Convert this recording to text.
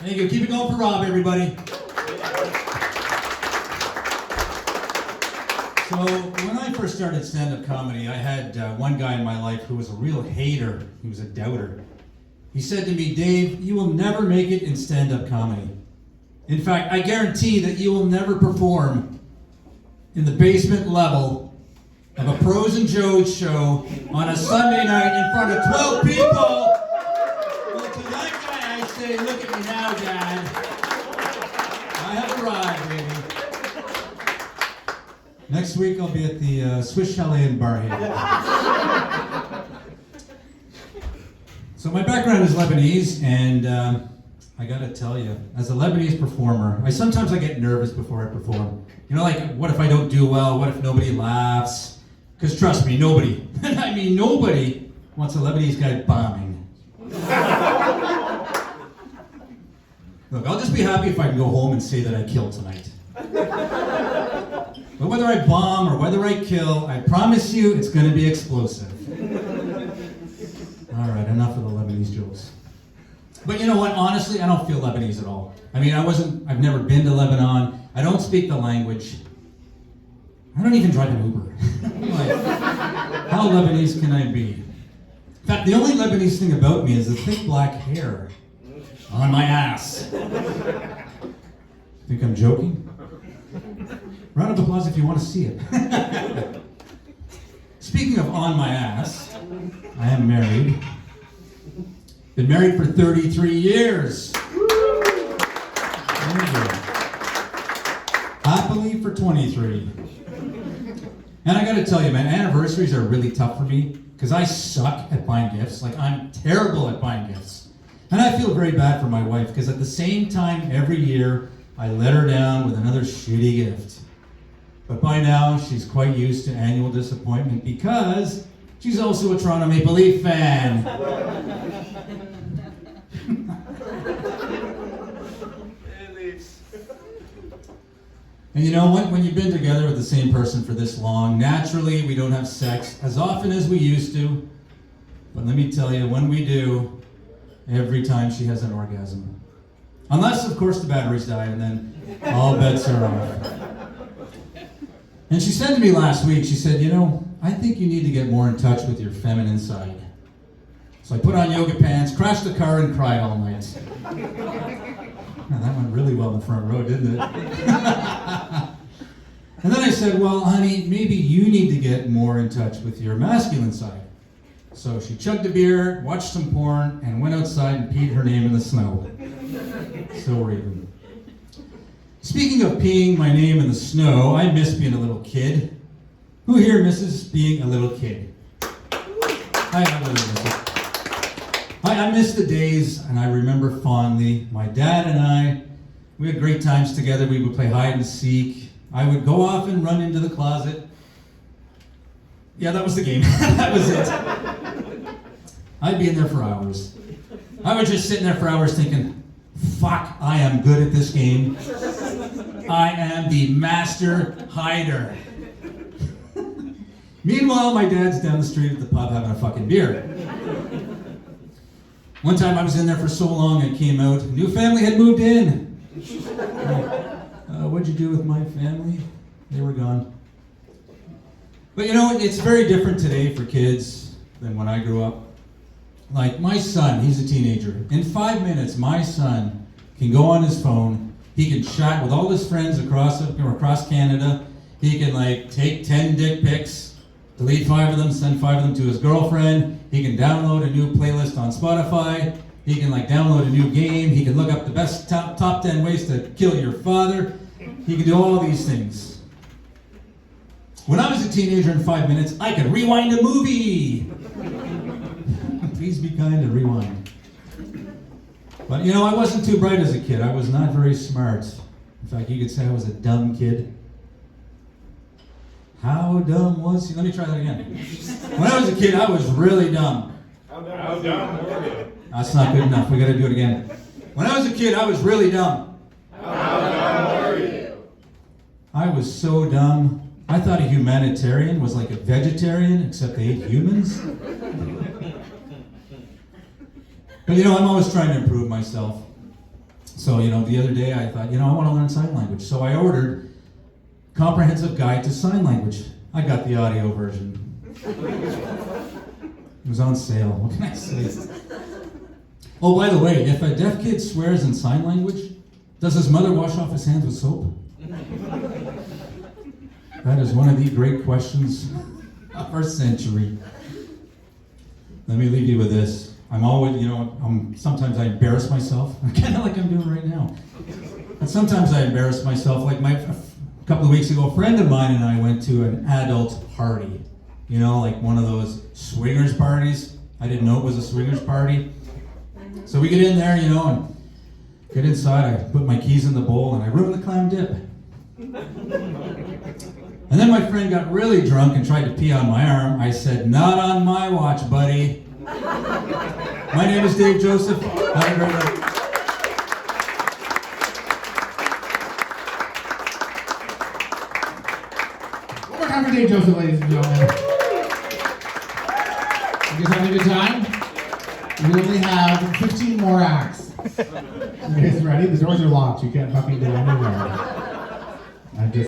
Thank you. Keep it going for Rob, everybody. So when I first started stand-up comedy, I had one guy in my life who was a real hater. He was a doubter. He said to me, Dave, you will never make it in stand-up comedy. In fact, I guarantee that you will never perform in the basement level of a Pros and Joes show on a Sunday night in front of 12 people. Well, to that guy I say, look at me now, Dad. I have arrived, baby. Next week I'll be at the Swiss Chalet in Barhaven. So my background is Lebanese, and I gotta tell you, as a Lebanese performer, sometimes I get nervous before I perform. You know, like, what if I don't do well? What if nobody laughs? Because trust me, nobody, I mean nobody, wants a Lebanese guy bombing. Look, I'll just be happy if I can go home and say that I killed tonight. But whether I bomb or whether I kill, I promise you it's going to be explosive. All right, enough of the Lebanese jokes. But you know what? Honestly, I don't feel Lebanese at all. I mean, I've never been to Lebanon. I don't speak the language. I don't even drive an Uber. Like, how Lebanese can I be? In fact, the only Lebanese thing about me is the thick black hair on my ass. Think I'm joking? Round of applause if you want to see it. Speaking of on my ass, I am married. Been married for 33 years. Happily for 23. And I gotta tell you, man, anniversaries are really tough for me because I suck at buying gifts. Like, I'm terrible at buying gifts. And I feel very bad for my wife because at the same time every year I let her down with another shitty gift. But by now, she's quite used to annual disappointment because she's also a Toronto Maple Leaf fan. And you know what? When you've been together with the same person for this long, naturally we don't have sex as often as we used to. But let me tell you, when we do, every time she has an orgasm. Unless, of course, the batteries die, and then all bets are off. And she said to me last week, she said, you know, I think you need to get more in touch with your feminine side. So I put on yoga pants, crashed the car, and cried all night. Now, that went really well in the front row, didn't it? And then I said, well, honey, maybe you need to get more in touch with your masculine side. So she chugged a beer, watched some porn, and went outside and peed her name in the snow. So we're even. Speaking of peeing my name in the snow, I miss being a little kid. Who here misses being a little kid? I miss the days, and I remember fondly, my dad and I, we had great times together. We would play hide and seek. I would go off and run into the closet. Yeah, that was the game. That was it. I'd be in there for hours. I was just sitting there for hours thinking, fuck, I am good at this game. I am the master hider. Meanwhile, my dad's down the street at the pub having a fucking beer. One time I was in there for so long I came out, a new family had moved in. What'd you do with my family? They were gone. But you know, it's very different today for kids than when I grew up. Like my son, he's a teenager. In 5 minutes, my son can go on his phone. He can chat with all his friends across Canada. He can take 10 dick pics, delete 5 of them, send 5 of them to his girlfriend. He can download a new playlist on Spotify. He can download a new game. He can look up the best top 10 ways to kill your father. He can do all these things. When I was a teenager in 5 minutes, I could rewind a movie. Please be kind and rewind. But you know, I wasn't too bright as a kid. I was not very smart. In fact, you could say I was a dumb kid. How dumb was he? Let me try that again. When I was a kid, I was really dumb. How dumb were you? That's not good enough. We got to do it again. When I was a kid, I was really dumb. How dumb were you? I was so dumb. I thought a humanitarian was like a vegetarian, except they ate humans. But you know, I'm always trying to improve myself. So, the other day I thought, I want to learn sign language. So I ordered Comprehensive Guide to Sign Language. I got the audio version. It was on sale. What can I say? Oh, by the way, if a deaf kid swears in sign language, does his mother wash off his hands with soap? That is one of the great questions of our century. Let me leave you with this. I'm always, sometimes I embarrass myself, kind of like I'm doing right now. And sometimes I embarrass myself. Like a couple of weeks ago, a friend of mine and I went to an adult party. Like one of those swingers parties. I didn't know it was a swingers party. So we get in there, and get inside. I put my keys in the bowl and I ruined the clam dip. And then my friend got really drunk and tried to pee on my arm. I said, "Not on my watch, buddy." My name is Dave Joseph. Have a great night. One more time for Dave Joseph, ladies and gentlemen. You guys having a good time? We only have 15 more acts. You guys ready? The doors are locked. You can't fucking go anywhere.